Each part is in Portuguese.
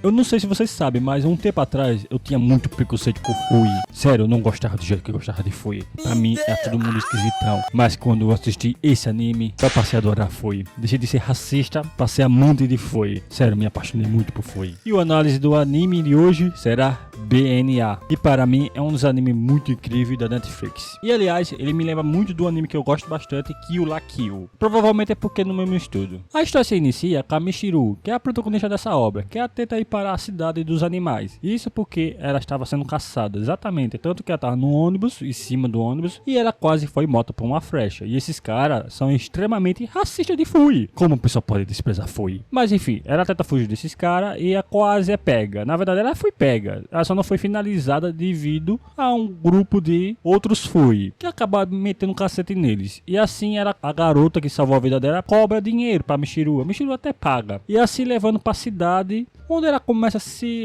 Eu não sei se vocês sabem, mas um tempo atrás eu tinha muito preconceito por Fui. Sério, eu não gostava do jeito que eu gostava de Fui. Pra mim, é todo mundo esquisitão. Mas quando eu assisti esse anime, eu passei a adorar Fui. Deixei de ser racista, passei amante de Fui. Sério, me apaixonei muito por Fui. E o análise do anime de hoje será BNA. E para mim, é um dos animes muito incríveis da Netflix. E aliás, ele me lembra muito do anime que eu gosto bastante, Kill la Kill. Provavelmente é porque é no mesmo estúdio. A história se inicia com a Michiru, que é a protagonista dessa obra, que ela tenta ir para a cidade dos animais. Isso porque ela estava sendo caçada, exatamente. Tanto que ela estava no ônibus, em cima do ônibus, e ela quase foi morta por uma flecha. E esses caras são extremamente racistas de Fui. Como a pessoa pode desprezar Fui? Mas enfim, ela tenta fugir desses caras e ela quase é pega. Na verdade, ela foi pega. Ela só não foi finalizada devido a um grupo de outros Fui, que acabaram metendo um cacete neles. E assim, a garota que salvou a vida dela cobra dinheiro pra Michiru. A Michiru até paga. E assim levando pra cidade, onde ela começa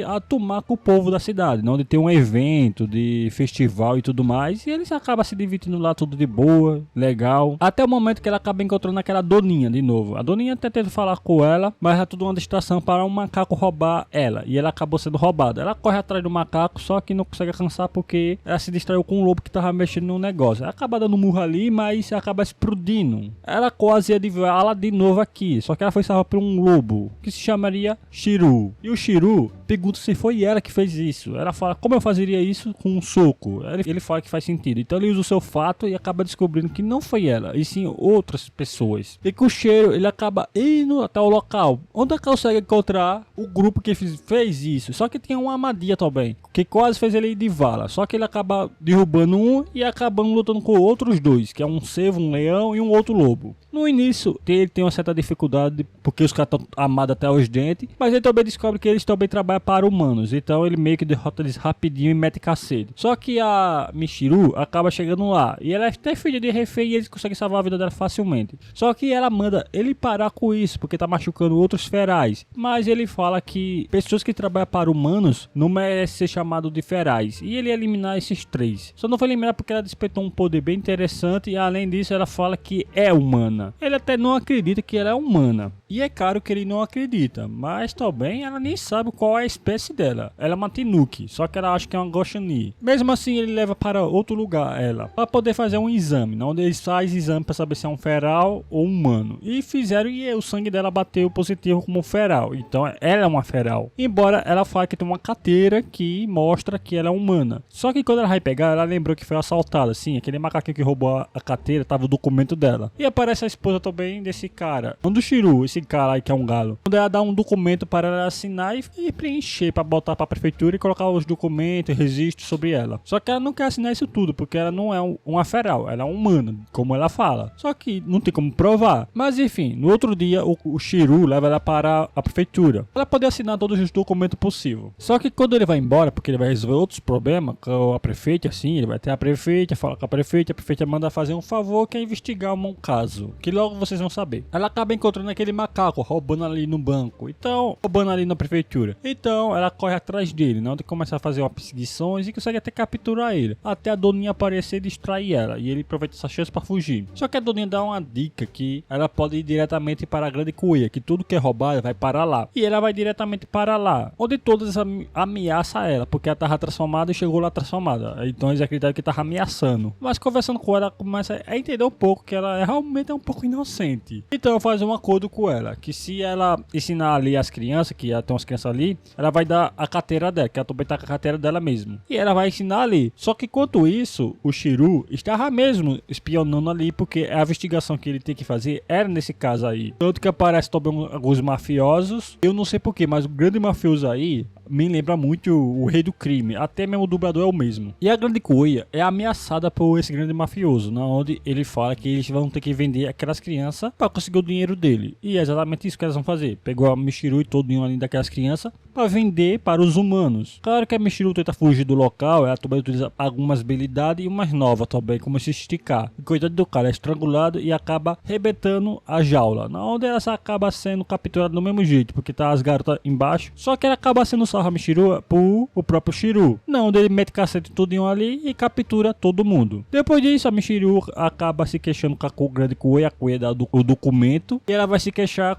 a tomar com o povo da cidade, onde tem um evento de festival e tudo mais, e eles acabam se divertindo lá tudo de boa, legal, até o momento que ela acaba encontrando aquela doninha de novo. A doninha até tenta falar com ela, mas é tudo uma distração para um macaco roubar ela, e ela acabou sendo roubada. Ela corre atrás do macaco, só que não consegue alcançar porque ela se distraiu com um lobo que tava mexendo no negócio. Ela acaba dando um murro ali, mas acaba explodindo. Ela quase ia de vala de novo aqui, só que ela foi salva por um lobo, que se chamaria Shiru. E o Shiru pergunta se foi ela que fez isso. Ela fala, como eu fazeria isso com um soco? Ele fala que faz sentido. Então ele usa o seu fato e acaba descobrindo que não foi ela, e sim outras pessoas. E com o cheiro, ele acaba indo até o local, onde ele consegue encontrar o grupo que fez isso. Só que tinha uma armadilha também, que quase fez ele ir de vala. Só que ele acaba derrubando um e acabando lutando com outros dois, que é um cervo, um leão e um outro lobo. No início, ele tem uma certa dificuldade, porque os caras estão amados até os dentes, mas ele também descobre que eles também trabalham para humanos, então ele meio que derrota eles rapidinho e mete cacete. Só que a Michiru acaba chegando lá, e ela é até filha de refém e eles conseguem salvar a vida dela facilmente. Só que ela manda ele parar com isso, porque tá machucando outros ferais. Mas ele fala que pessoas que trabalham para humanos não merecem ser chamados de ferais, e ele ia eliminar esses três. Só não foi eliminar porque ela despertou um poder bem interessante, e além disso ela fala que é humana. Ele até não acredita que ela é humana, e é claro que ele não acredita, mas também ela nem sabe qual é a espécie dela. Ela é uma Tanuki, só que ela acha que é uma Goshani. Mesmo assim, ele leva para outro lugar ela, para poder fazer um exame, onde eles fazem exame para saber se é um feral ou humano. E fizeram, e o sangue dela bateu positivo como feral, então ela é uma feral. Embora ela fale que tem uma carteira que mostra que ela é humana. Só que quando ela vai pegar, ela lembrou que foi assaltada. Sim, aquele macaquinho que roubou a carteira, tava o documento dela. E aparece a esposa também desse cara, um do Shiru, esse cara aí que é um galo. Quando ela dá um documento para ela assinar e preencher para botar para a prefeitura e colocar os documentos, registros sobre ela. Só que ela não quer assinar isso tudo, porque ela não é uma feral, ela é humana, como ela fala. Só que não tem como provar. Mas enfim, no outro dia o Shiru leva ela para a prefeitura. Ela pode assinar todos os documentos possíveis. Só que quando ele vai embora, porque ele vai resolver outros problemas com a prefeita, assim, ele vai ter a prefeita, fala com a prefeita manda fazer um favor, que é investigar um caso, que logo vocês vão saber. Ela acaba encontrando aquele macaco roubando ali no banco, então roubando ali na prefeitura. Então ela corre atrás dele, onde começa a fazer umas perseguições e consegue até capturar ele, até a doninha aparecer e distrair ela, e ele aproveita essa chance para fugir. Só que a doninha dá uma dica que ela pode ir diretamente para a Grande Kuei, que tudo que é roubado vai para lá, e ela vai diretamente para lá, onde todas ameaçam ela, porque ela tava transformada e chegou lá transformada. Então eles acreditam que tava ameaçando, mas conversando com ela começa a entender um pouco que ela realmente é um pouco inocente. Então faz um acordo com ela, que se ela ensinar ali as crianças, que tem umas crianças ali, ela vai dar a carteira dela, que ela também tá com a carteira dela mesmo, e ela vai ensinar ali. Só que enquanto isso, o Shiru estava mesmo espionando ali, porque a investigação que ele tem que fazer era nesse caso aí. Tanto que aparece também alguns mafiosos, eu não sei porquê, mas o grande mafioso aí me lembra muito o Rei do Crime, até mesmo o dublador é o mesmo. E a Grande Kuei é ameaçada por esse grande mafioso, onde ele fala que eles vão ter que vender aquelas crianças para conseguir o dinheiro dele. E é exatamente isso que elas vão fazer. Pegou a Michiru e todo mundo ali daquelas crianças para vender para os humanos. Claro que a Michiru tenta fugir do local, ela também utiliza algumas habilidades e umas novas também, como se esticar. E coitado do cara, é estrangulado e acaba rebentando a jaula, onde ela acaba sendo capturada do mesmo jeito, porque tá as garotas embaixo. Só que ela acaba sendo salva a Michiru por o próprio Shiru, onde ele mete cacete tudinho ali e captura todo mundo. Depois disso, a Michiru acaba se queixando com a Grande Kuei, a Kuei dá o documento, e ela vai se queixar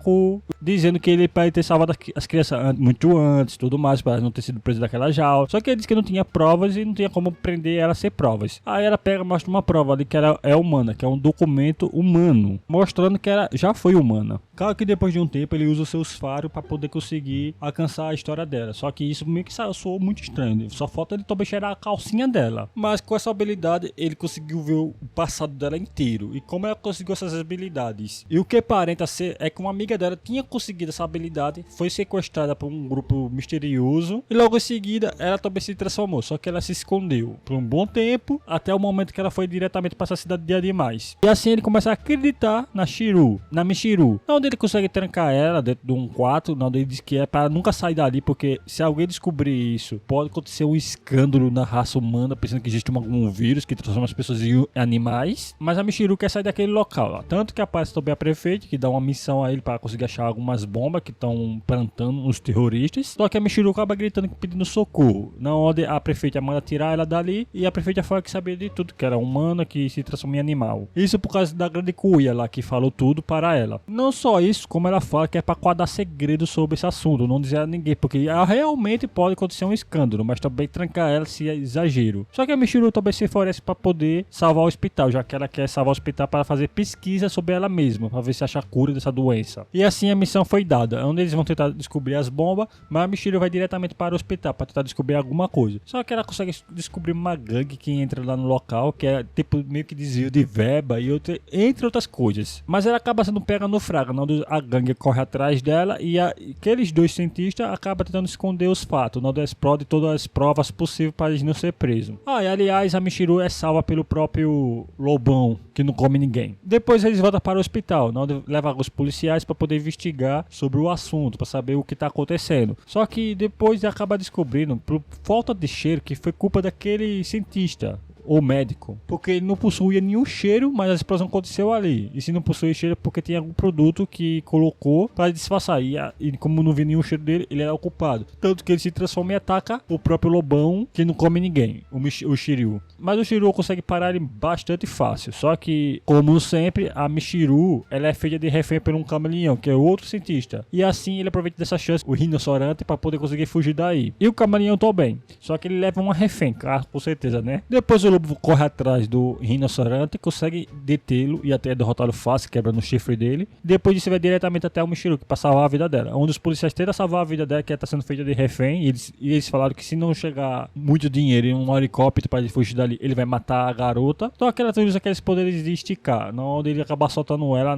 dizendo que ele pode ter salvado as crianças muito antes, tudo mais, para não ter sido presa daquela jaula. Só que ele disse que não tinha provas e não tinha como prender ela sem provas. Aí ela pega e mostra uma prova ali que ela é humana, que é um documento humano, mostrando que ela já foi humana. Claro que depois de um tempo ele usa os seus faros para poder conseguir alcançar a história dela. Só que isso meio que soou muito estranho. Só falta ele também cheirar a calcinha dela. Mas com essa habilidade ele conseguiu ver o passado dela inteiro. E como ela conseguiu essas habilidades? E o que aparenta ser é que uma amiga dela tinha conseguido essa habilidade, foi sequestrada por um grupo misterioso e logo em seguida ela também se transformou. Só que ela se escondeu por um bom tempo até o momento que ela foi diretamente para essa cidade de animais. E assim ele começa a acreditar na Michiru, onde ele consegue trancar ela dentro de um quarto, onde ele diz que é para nunca sair dali, porque se alguém descobrir isso, pode acontecer um escândalo na raça humana, pensando que existe algum vírus que transforma as pessoas em animais. Mas a Michiru quer sair daquele local lá. Tanto que aparece também a prefeita, que dá uma missão a ele para conseguir achar algumas bombas que estão plantando os terroristas. Só que a Michiru acaba gritando, pedindo socorro, na onde a prefeita manda tirar ela dali, e a prefeita fala que sabia de tudo, que era humana, que se transforma em animal. Isso por causa da grande cuia lá, que falou tudo para ela. Não só isso, como ela fala que é para guardar segredo sobre esse assunto, não dizer a ninguém, porque realmente pode acontecer um escândalo, mas também trancar ela se é exagero. Só que a Michiru também se oferece para poder salvar o hospital, já que ela quer salvar o hospital para fazer pesquisa sobre ela mesma, para ver se acha a cura dessa doença. E assim a missão foi dada, onde eles vão tentar descobrir as bombas, mas a Michiru vai diretamente para o hospital para tentar descobrir alguma coisa. Só que ela consegue descobrir uma gangue que entra lá no local, que é tipo meio que desvio de verba e entre outras coisas. Mas ela acaba sendo pega no fraga, onde a gangue corre atrás dela e aqueles dois cientistas acabam tentando esconder os fatos, onde eles explodem todas as provas possíveis para eles não ser presos. E aliás, a Michiru é salva pelo próprio lobão, que não come ninguém. Depois eles voltam para o hospital, onde levam os policiais para poder investigar sobre o assunto, para saber o que está acontecendo. Só que depois acaba descobrindo, por falta de cheiro, que foi culpa daquele cientista ou médico, porque ele não possuía nenhum cheiro, mas a explosão aconteceu ali. E se não possuía cheiro, porque tem algum produto que colocou para disfarçar. E como não vi nenhum cheiro dele, ele era o culpado. Tanto que ele se transforma e ataca o próprio lobão, que não come ninguém, o Shiryu. Mas o Shiryu consegue parar ele bastante fácil. Só que, como sempre, a Michiru, ela é feita de refém por um camaleão, que é outro cientista. E assim ele aproveita dessa chance, o rinoceronte, para poder conseguir fugir daí. E o camaleão também. Só que ele leva uma refém, com certeza, né? Depois o lobo corre atrás do rinoceronte, consegue detê-lo e até derrotá-lo fácil, quebrando o chifre dele. Depois disso vai diretamente até o Michiru, para salvar a vida dela. Um dos policiais tenta salvar a vida dela, que ela está sendo feita de refém, e eles falaram que se não chegar muito dinheiro em um helicóptero para ele fugir dali, ele vai matar a garota. Então ela usa aqueles poderes de esticar, onde ele acaba soltando ela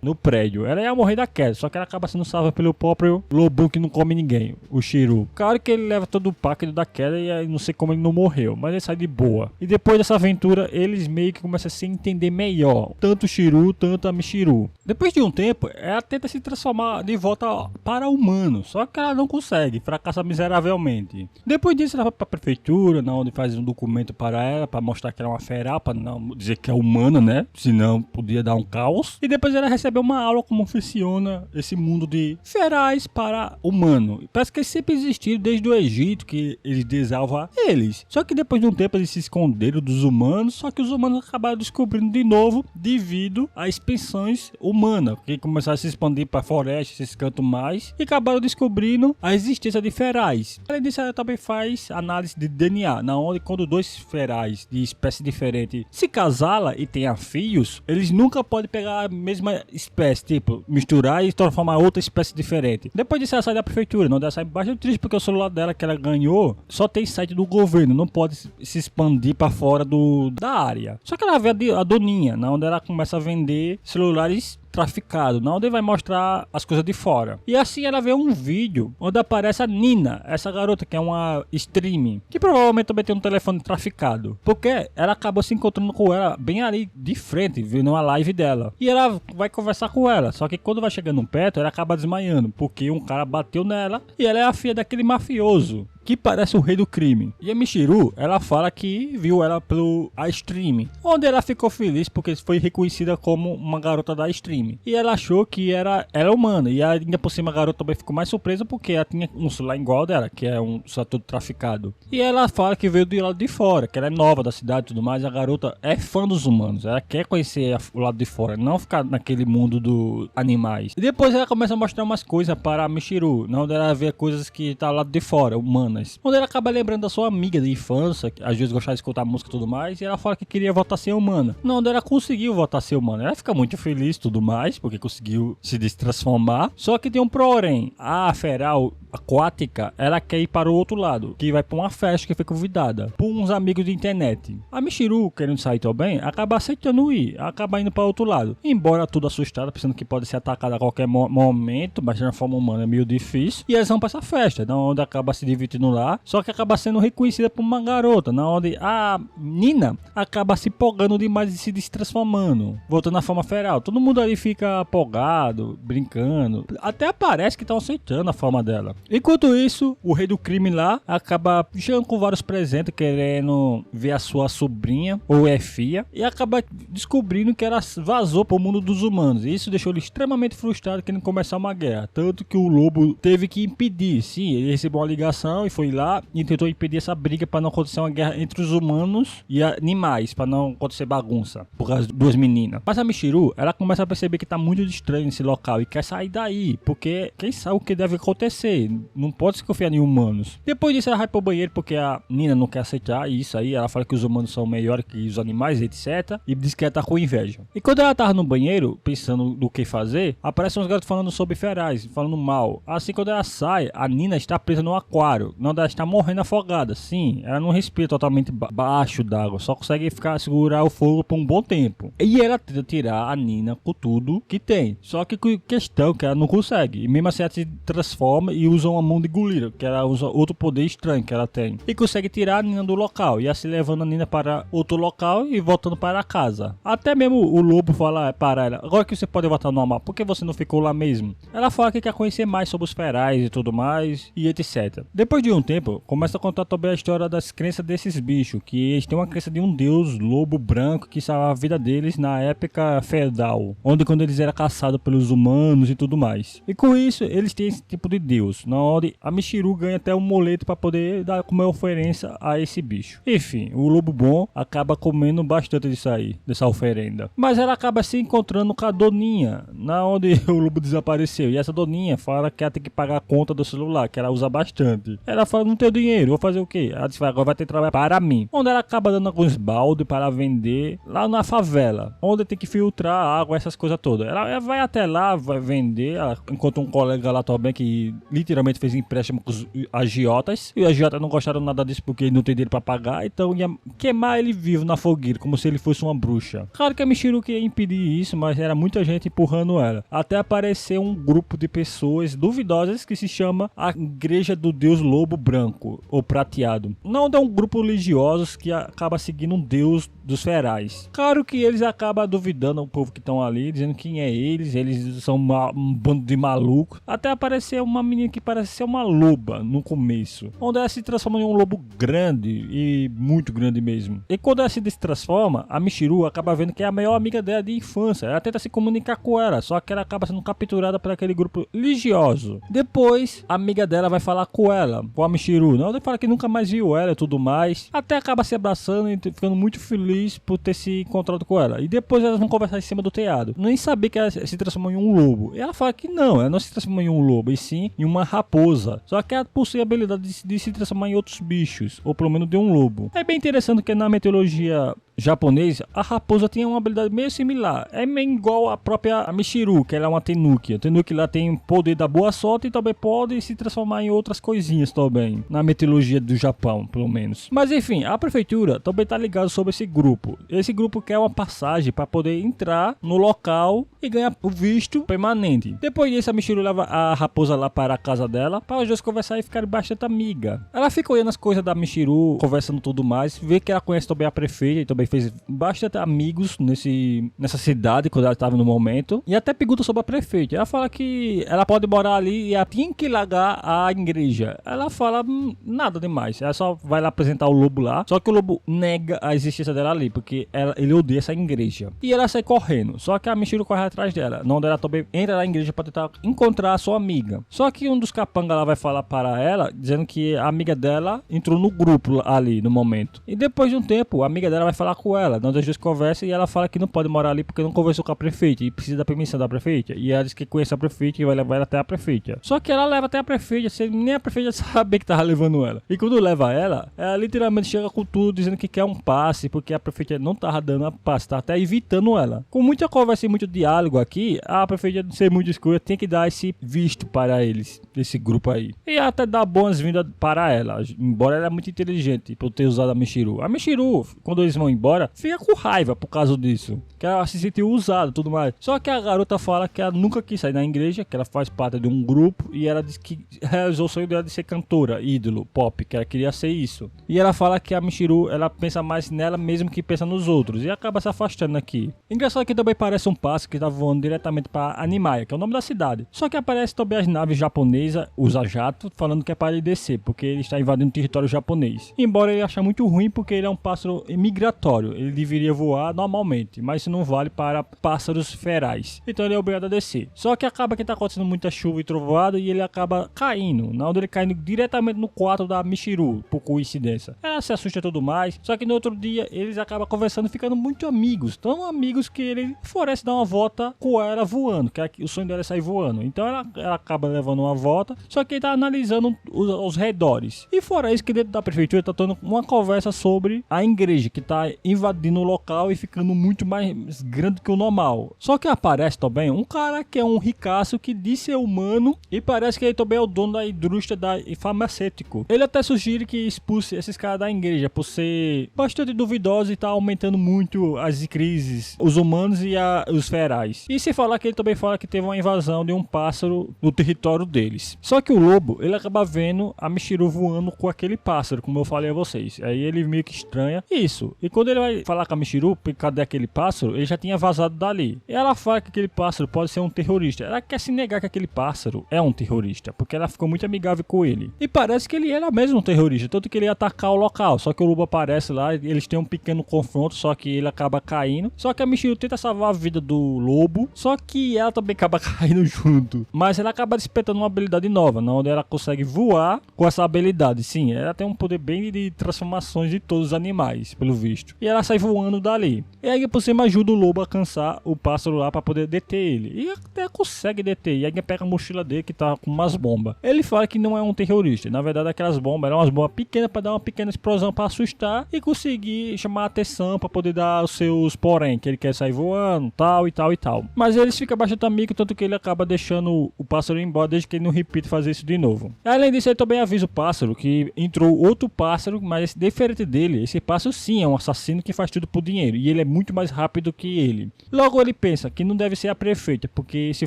no prédio. Ela ia morrer da queda, só que ela acaba sendo salva pelo próprio lobão que não come ninguém, o Shiryu. Claro que ele leva todo o pacto da queda e não sei como ele não morreu, mas ele sai de boa. E depois dessa aventura, eles meio que começam a se entender melhor. Tanto o Shiryu, tanto a Michiru. Depois de um tempo, ela tenta se transformar de volta para humano. Só que ela não consegue, fracassa miseravelmente. Depois disso, ela vai para a prefeitura, onde faz um documento para ela, para mostrar que ela é uma feral, para não dizer que é humana, né? Senão podia dar um caos. E depois ela recebe uma aula como funciona esse mundo de ferais para humano. Parece que eles sempre existiram desde o Egito, que eles desalvam eles. Só que depois de um tempo, eles se esconderam dos humanos, só que os humanos acabaram descobrindo de novo devido a expansões humanas, que começaram a se expandir para florestas, esses cantos mais, e acabaram descobrindo a existência de ferais. Além disso, ela também faz análise de DNA, na onde quando dois ferais de espécie diferente se casalam e tenham filhos, eles nunca podem pegar a mesma espécie, tipo, misturar e transformar outra espécie diferente. Depois disso, ela sai da prefeitura, ela sai bastante triste porque o celular dela que ela ganhou só tem site do governo, não pode se expandir para fora da área. Só que ela vê a doninha, onde ela começa a vender celulares traficado, onde vai mostrar as coisas de fora. E assim ela vê um vídeo onde aparece a Nina, essa garota que é uma streaming, que provavelmente também tem um telefone traficado, porque ela acabou se encontrando com ela bem ali de frente, vendo uma live dela. E ela vai conversar com ela, só que quando vai chegando perto, ela acaba desmaiando, porque um cara bateu nela e ela é a filha daquele mafioso que parece o rei do crime. E a Michiru, ela fala que viu ela pelo iStream, onde ela ficou feliz porque foi reconhecida como uma garota da iStream. E ela achou que era humana. E ainda por cima a garota também ficou mais surpresa porque ela tinha um celular igual dela, que é um celular todo traficado. E ela fala que veio do lado de fora, que ela é nova da cidade e tudo mais. A garota é fã dos humanos, ela quer conhecer o lado de fora, não ficar naquele mundo dos animais. E depois ela começa a mostrar umas coisas para a Michiru, onde ela vê coisas que tá lá de fora, humanas. Onde ela acaba lembrando da sua amiga de infância, que às vezes gostava de escutar música e tudo mais, e ela fala que queria voltar a ser humana. Não, onde ela conseguiu voltar a ser humana. Ela fica muito feliz e tudo mais, porque conseguiu se destransformar. Só que tem um porém, a feral aquática, ela quer ir para o outro lado, que vai para uma festa que foi convidada por uns amigos de internet. A Michiru, querendo sair também, acaba aceitando ir, acaba indo para o outro lado. Embora tudo assustada, pensando que pode ser atacada a qualquer momento, mas de uma forma humana é meio difícil. E eles vão para essa festa, onde acaba se divertindo lá, só que acaba sendo reconhecida por uma garota, onde a Nina acaba se empolgando demais e se destransformando, voltando à forma feral. Todo mundo ali fica empolgado, brincando, até parece que estão aceitando a forma dela. Enquanto isso, o rei do crime lá acaba chegando com vários presentes, querendo ver a sua sobrinha, ou filha, e acaba descobrindo que ela vazou para o mundo dos humanos. E isso deixou ele extremamente frustrado, querendo começar uma guerra. Tanto que o lobo teve que impedir. Sim, ele recebeu uma ligação e foi lá e tentou impedir essa briga para não acontecer uma guerra entre os humanos e animais, para não acontecer bagunça, por causa de duas meninas. Mas a Michiru, ela começa a perceber que tá muito estranho esse local e quer sair daí, porque quem sabe o que deve acontecer. Não pode se confiar em humanos. Depois disso ela vai pro banheiro porque a Nina não quer aceitar isso aí. Ela fala que os humanos são melhores que os animais, etc. E diz que ela tá com inveja. E quando ela tava no banheiro, pensando do que fazer, aparecem uns garotos falando sobre ferais, falando mal. Assim, quando ela sai, a Nina está presa no aquário, onde ela está morrendo afogada. Sim, ela não respira totalmente baixo d'água, só consegue segurar o fogo por um bom tempo. E ela tenta tirar a Nina com tudo que tem. Só que questão que ela não consegue. E mesmo assim ela se transforma e usa uma mão de Gulira, que ela usa outro poder estranho que ela tem. E consegue tirar a Nina do local. E assim levando a Nina para outro local e voltando para casa. Até mesmo o lobo fala para ela: agora que você pode voltar ao normal, por que você não ficou lá mesmo? Ela fala que quer conhecer mais sobre os ferais e tudo mais, e etc. Depois de um tempo, começa a contar também a história das crenças desses bichos, que eles têm uma crença de um deus lobo branco que salva a vida deles na época feudal, onde quando eles eram caçados pelos humanos e tudo mais. E com isso, eles têm esse tipo de deus, onde a Michiru ganha até um moleto para poder dar como oferência a esse bicho. Enfim, o lobo bom acaba comendo bastante disso aí, dessa oferenda. Mas ela acaba se encontrando com a doninha, onde o lobo desapareceu. E essa doninha fala que ela tem que pagar a conta do celular, que ela usa bastante. Ela fala: não tenho dinheiro, vou fazer o quê? Ela diz: agora vai ter que trabalhar para mim. Onde ela acaba dando alguns baldes para vender lá na favela, onde tem que filtrar água, essas coisas todas. Ela vai até lá, vai vender. Ela encontra um colega lá também que literalmente fez empréstimo com os agiotas. E os agiotas não gostaram nada disso porque ele não tem dinheiro para pagar. Então ia queimar ele vivo na fogueira, como se ele fosse uma bruxa. Claro que a Michiru queria impedir isso, mas era muita gente empurrando ela. Até aparecer um grupo de pessoas duvidosas que se chama a Igreja do Deus Lobo Branco, ou Prateado. Não é um grupo religioso que acaba seguindo um deus dos ferais. Claro que eles acabam duvidando o povo que estão ali, dizendo quem é eles são um bando de malucos. Até aparecer uma menina que parece ser uma loba no começo, onde ela se transforma em um lobo grande, e muito grande mesmo. E quando ela se transforma, a Michiru acaba vendo que é a melhor amiga dela de infância. Ela tenta se comunicar com ela, só que ela acaba sendo capturada por aquele grupo religioso. Depois, a amiga dela vai falar com ela, com a Michiru, ela fala que nunca mais viu ela e tudo mais. Até acaba se abraçando e ficando muito feliz por ter se encontrado com ela. E depois elas vão conversar em cima do telhado. Nem saber que ela se transformou em um lobo. E ela fala que não, ela não se transformou em um lobo, e sim em uma raposa. Só que ela possui a habilidade de se transformar em outros bichos, ou pelo menos de um lobo. É bem interessante que na mitologia japonesa, a raposa tinha uma habilidade meio similar. É meio igual a própria Michiru, que ela é uma Tenuki. A Tenuki lá tem o poder da boa sorte e também pode se transformar em outras coisinhas também, na mitologia do Japão, pelo menos. Mas enfim, a prefeitura também tá ligada sobre esse grupo. Esse grupo quer uma passagem para poder entrar no local e ganhar o visto permanente. Depois disso, a Michiru leva a raposa lá para a casa dela, para os dois conversar e ficarem bastante amiga. Ela fica olhando as coisas da Michiru, conversando tudo mais, vê que ela conhece também a prefeita e também também fez bastante amigos nessa cidade quando ela estava no momento. E até pergunta sobre a prefeita. Ela fala que ela pode morar ali e ela tinha que largar a igreja. Ela fala nada demais. Ela só vai lá apresentar o lobo lá. Só que o lobo nega a existência dela ali, porque ele odeia essa igreja. E ela sai correndo. Só que a Michiru corre atrás dela. Não, ela também entra na igreja para tentar encontrar a sua amiga. Só que um dos capangas lá vai falar para ela, dizendo que a amiga dela entrou no grupo ali no momento. E depois de um tempo, a amiga dela vai falar com ela. Nós dois conversam e ela fala que não pode morar ali porque não conversou com a prefeita e precisa da permissão da prefeita. E ela diz que conhece a prefeita e vai levar ela até a prefeita. Só que ela leva até a prefeita sem nem a prefeita saber que tava levando ela. E quando leva ela literalmente chega com tudo dizendo que quer um passe, porque a prefeita não tava dando a passe, tá até evitando ela. Com muita conversa e muito diálogo aqui, a prefeita, não ser muito escura, tem que dar esse visto para eles, esse grupo aí. E até dar boas-vindas para ela, embora ela é muito inteligente por ter usado a Michiru. A Michiru, quando eles vão embora, fica com raiva por causa disso, que ela se sentiu usada e tudo mais. Só que a garota fala que ela nunca quis sair da igreja, que ela faz parte de um grupo, e ela diz que realizou o sonho dela de ser cantora, ídolo, pop, que ela queria ser isso. E ela fala que a Michiru, ela pensa mais nela mesmo que pensa nos outros, e acaba se afastando aqui. Engraçado que também parece um pássaro que tá voando diretamente para Animaia, que é o nome da cidade. Só que aparece também as naves japonesas, os jato, falando que é para ele descer, porque ele está invadindo o território japonês. Embora ele ache muito ruim, porque ele é um pássaro migratório, ele deveria voar normalmente, mas isso não vale para pássaros ferais. Então ele é obrigado a descer. Só que acaba que tá acontecendo muita chuva e trovoada e ele acaba caindo, na onde ele caindo diretamente no quarto da Michiru, por coincidência. Ela se assusta e tudo mais, só que no outro dia eles acabam conversando, ficando muito amigos, tão amigos que ele oferece dar uma volta com ela voando, que o sonho dela é sair voando. Então ela acaba levando uma volta, só que ele tá analisando os redores. E fora isso, que dentro da prefeitura tá tendo uma conversa sobre a igreja, que tá invadindo o local e ficando muito mais grande que o normal. Só que aparece também um cara que é um ricaço que diz ser humano e parece que ele também é o dono da indústria farmacêutico. Ele até sugere que expulse esses caras da igreja por ser bastante duvidoso e tá aumentando muito as crises, os humanos e os ferais. E se falar que ele também fala que teve uma invasão de um pássaro no território deles. Só que o lobo, ele acaba vendo a Michiru voando com aquele pássaro, como eu falei a vocês. Aí ele meio que estranha isso. E quando ele vai falar com a Michiru, cadê aquele pássaro, ele já tinha vazado dali. E ela fala que aquele pássaro pode ser um terrorista. Ela quer se negar que aquele pássaro é um terrorista, porque ela ficou muito amigável com ele. E parece que ele era mesmo um terrorista, tanto que ele ia atacar o local. Só que o lobo aparece lá, eles têm um pequeno confronto, só que ele acaba caindo. Só que a Michiru tenta salvar a vida do lobo, só que ela também acaba caindo junto. Mas ela acaba despertando uma habilidade nova, onde ela consegue voar com essa habilidade. Sim, ela tem um poder bem de transformações de todos os animais, pelo visto. E ela sai voando dali. E aí por cima ajuda o lobo a cansar o pássaro lá pra poder deter ele. E até consegue deter. E aí pega a mochila dele que tá com umas bombas. Ele fala que não é um terrorista. Na verdade aquelas bombas eram umas bombas pequenas pra dar uma pequena explosão pra assustar e conseguir chamar a atenção pra poder dar os seus porém, que ele quer sair voando, tal e tal e tal. Mas eles ficam bastante amigos, tanto que ele acaba deixando o pássaro ir embora desde que ele não repita fazer isso de novo. Além disso, ele também avisa o pássaro que entrou outro pássaro, mas diferente dele, esse pássaro sim é um assassino que faz tudo por dinheiro, e ele é muito mais rápido que ele. Logo ele pensa que não deve ser a prefeita, porque se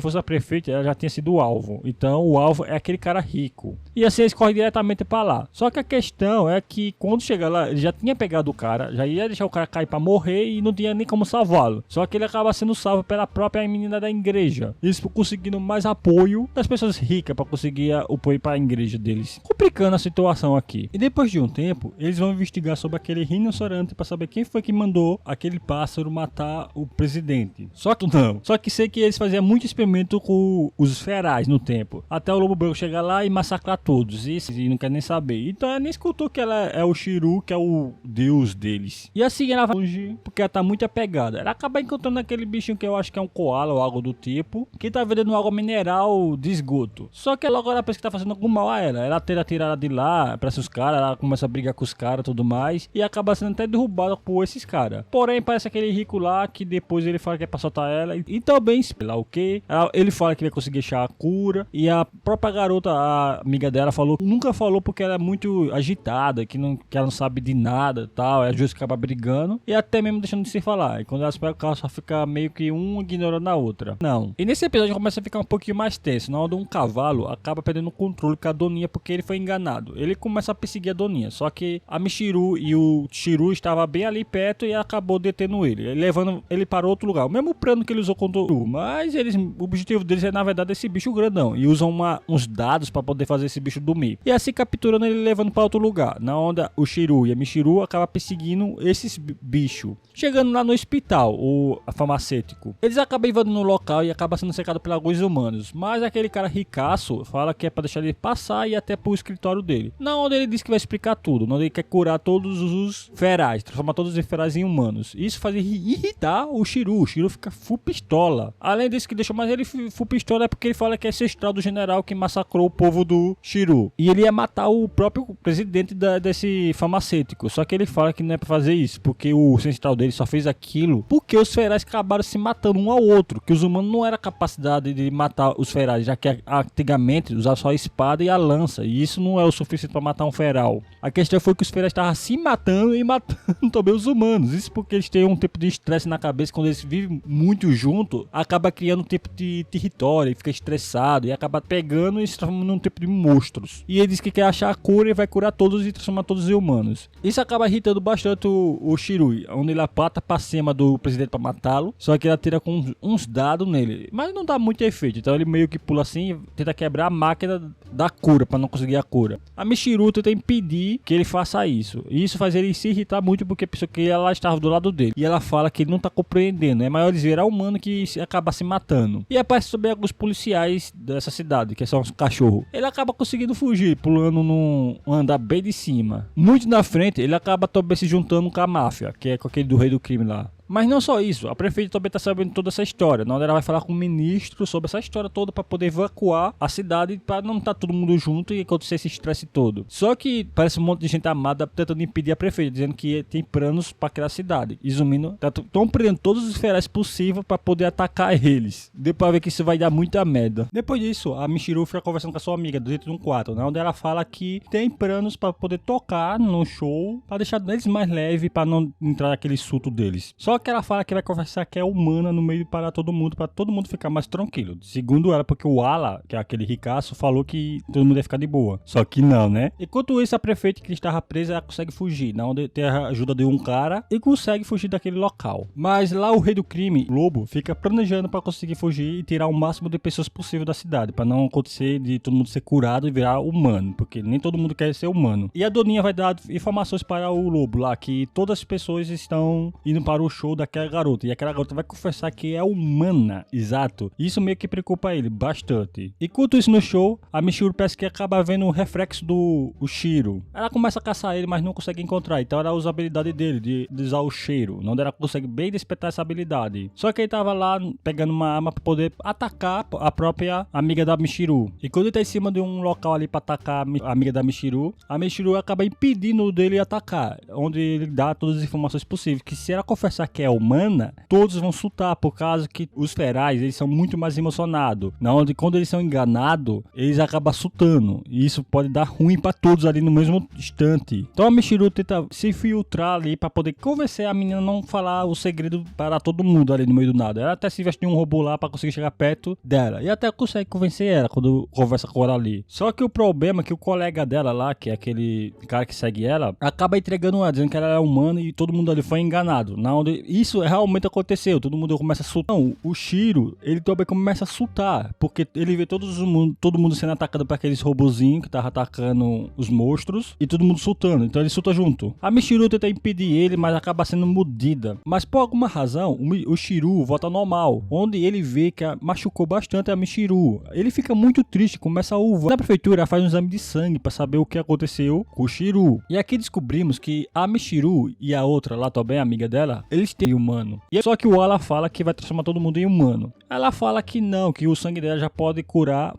fosse a prefeita, ela já tinha sido o alvo. Então o alvo é aquele cara rico. E assim eles correm diretamente para lá. Só que a questão é que quando chega lá, ele já tinha pegado o cara, já ia deixar o cara cair para morrer e não tinha nem como salvá-lo. Só que ele acaba sendo salvo pela própria menina da igreja. Eles conseguindo mais apoio das pessoas ricas para conseguir o apoio para a igreja deles. Complicando a situação aqui. E depois de um tempo, eles vão investigar sobre aquele rinoceronte para saber quem foi que mandou aquele pássaro matar o presidente. Só que não. Só que sei que eles faziam muito experimento com os ferais no tempo. Até o lobo branco chegar lá e massacrar todos. E não quer nem saber. Então ela nem escutou que ela é o Shiru, que é o deus deles. E assim ela vai longe, porque ela tá muito apegada. Ela acaba encontrando aquele bichinho que eu acho que é um koala ou algo do tipo, que tá vendendo água mineral de esgoto. Só que logo ela pensa que tá fazendo algum mal a ela. Ela tenta tirar ela de lá, pra esses caras, ela começa a brigar com os caras e tudo mais, e acaba sendo até derrubada por esses caras. Porém, parece aquele rico lá, que depois ele fala que é pra soltar ela, e também, sei lá o que, ele fala que vai conseguir achar a cura, e a própria garota, a amiga dela, nunca falou porque ela é muito agitada, que ela não sabe de nada e tal, e às vezes acaba brigando, e até mesmo deixando de se falar. E quando elas pegam o carro, só fica meio que um ignorando a outra. Não. E nesse episódio começa a ficar um pouquinho mais tenso, na onde um cavalo acaba perdendo o controle com a Doninha porque ele foi enganado. Ele começa a perseguir a Doninha, só que a Michiru e o Shiru estavam bem ali perto e acabou detendo ele, levando ele para outro lugar. O mesmo plano que ele usou contra o mas o objetivo deles é na verdade esse bicho grandão. E usam uns dados para poder fazer esse bicho dormir. E assim capturando ele e levando para outro lugar. Na onda o Shiru e a Michiru acabam perseguindo esses bichos. Chegando lá no hospital, o farmacêutico, eles acabam invadindo no local e acabam sendo cercados por alguns humanos. Mas aquele cara ricaço fala que é para deixar ele passar e ir até pro escritório dele. Na onda ele diz que vai explicar tudo. Na onda ele quer curar todos os ferais, transformar todos os ferais em humanos. Isso faz irritar o Shiru. O Shiru fica full pistola. Além disso, que deixou mais ele full pistola é porque ele fala que é ancestral do general que massacrou o povo do Shiru. E ele ia matar o próprio presidente desse farmacêutico. Só que ele fala que não é pra fazer isso, porque o ancestral dele só fez aquilo porque os ferais acabaram se matando um ao outro. Que os humanos não eram capacidade de matar os ferais, já que antigamente usavam só a espada e a lança. E isso não é o suficiente pra matar um feral. A questão foi que os ferais estavam se matando e matando também os humanos. Isso porque eles têm um tipo de estresse na cabeça. Quando eles vivem muito junto, acaba criando um tipo de território, fica estressado e acaba pegando e se transformando num tipo de monstros. E ele diz que quer achar a cura e vai curar todos e transformar todos em humanos. Isso acaba irritando bastante o Shirui, onde ele apata pra cima do presidente pra matá-lo, só que ele atira com uns dados nele, mas não dá muito efeito, então ele meio que pula assim e tenta quebrar a máquina da cura pra não conseguir a cura. A Michiru tenta impedir que ele faça isso, e isso faz ele se irritar muito porque pensou que ela estava do lado dele, e ela fala que ele não tá compreendendo, é maior eles virar humano que acaba se matando. E aparece também alguns policiais dessa cidade, que são os cachorros. Ele acaba conseguindo fugir, pulando num andar bem de cima. Muito na frente, ele acaba também se juntando com a máfia, que é com aquele do rei do crime lá. Mas não só isso, a prefeita também tá sabendo toda essa história. Na hora ela vai falar com o ministro sobre essa história toda para poder evacuar a cidade, para não estar todo mundo junto e acontecer esse estresse todo. Só que parece um monte de gente amada tentando impedir a prefeita, dizendo que tem planos para criar a cidade. Izumino estão prendendo todos os ferais possíveis para poder atacar eles. Deu pra ver que isso vai dar muita merda. Depois disso, a Michiru fica conversando com a sua amiga dentro de um quarto, né, onde ela fala que tem planos para poder tocar no show, para deixar eles mais leves, para não entrar naquele surto deles. Só que ela fala que vai conversar que é humana no meio para todo mundo ficar mais tranquilo. Segundo ela, porque o Ala, que é aquele ricaço, falou que todo mundo ia ficar de boa. Só que não, né? Enquanto isso, a prefeita que estava presa, ela consegue fugir, na onde tem a ajuda de um cara e consegue fugir daquele local. Mas lá o rei do crime, Lobo, fica planejando para conseguir fugir e tirar o máximo de pessoas possível da cidade, para não acontecer de todo mundo ser curado e virar humano, porque nem todo mundo quer ser humano. E a Doninha vai dar informações para o Lobo lá, que todas as pessoas estão indo para o show daquela garota, e aquela garota vai confessar que é humana, exato. Isso meio que preocupa ele bastante. Enquanto isso no show, a Michiru parece que acaba vendo o reflexo do Shiro. Ela começa a caçar ele, mas não consegue encontrar, então ela usa a habilidade dele de usar o cheiro, onde ela consegue bem despertar essa habilidade. Só que ele tava lá pegando uma arma para poder atacar a própria amiga da Michiru. E quando ele tá em cima de um local ali para atacar a amiga da Michiru, a Michiru acaba impedindo dele atacar, onde ele dá todas as informações possíveis, que se ela confessar que é humana, todos vão surtar, por causa que os ferais, eles são muito mais emocionados. Na onde quando eles são enganados, eles acabam surtando. E isso pode dar ruim para todos ali no mesmo instante. Então a Michiru tenta se filtrar ali para poder convencer a menina a não falar o segredo para todo mundo ali no meio do nada. Ela até se veste de um robô lá para conseguir chegar perto dela. E até consegue convencer ela quando conversa com ela ali. Só que o problema é que o colega dela lá, que é aquele cara que segue ela, acaba entregando ela, dizendo que ela é humana e todo mundo ali foi enganado. Na onde isso realmente aconteceu, todo mundo começa a surtar. Não, o Shiro, ele também começa a surtar, porque ele vê todo mundo sendo atacado por aqueles robozinhos que tava atacando os monstros, e todo mundo surtando, então ele surta junto. A Michiru tenta impedir ele, mas acaba sendo mordida. Mas por alguma razão, o Shiro volta ao normal, onde ele vê que machucou bastante a Michiru. Ele fica muito triste, começa a uvar. Na prefeitura faz um exame de sangue para saber o que aconteceu com o Shiro. E aqui descobrimos que a Michiru e a outra lá também, a amiga dela, eles têm humano. E só que o Ala fala que vai transformar todo mundo em humano. Ela fala que não, que o sangue dela já pode curar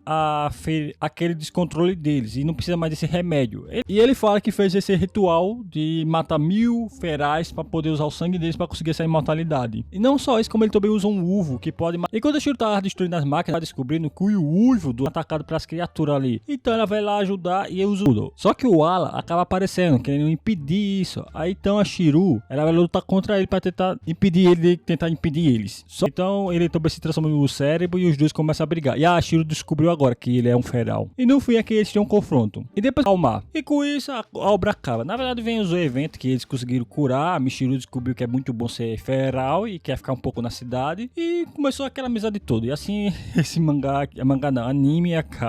aquele descontrole deles e não precisa mais desse remédio. E ele fala que fez esse ritual de matar 1000 ferais para poder usar o sangue deles para conseguir essa imortalidade. E não só isso, como ele também usa um uvo que pode matar. E quando a Shiro tá destruindo as máquinas, tá descobrindo que o uvo do atacado pelas criaturas ali. Então ela vai lá ajudar e usa tudo. Só que o Ala acaba aparecendo, querendo impedir isso. Aí então a Shiro, ela vai lutar contra ele para tentar impedir ele de tentar impedir eles. Então ele também se transforma no cérebro e os dois começam a brigar. E a Shiro descobriu agora que ele é um feral. E no fim é que eles têm um confronto. E depois acalmar. E com isso a obra acaba. Na verdade vem os eventos que eles conseguiram curar. A Michiru descobriu que é muito bom ser feral e quer ficar um pouco na cidade. E começou aquela amizade toda. E assim esse anime acaba.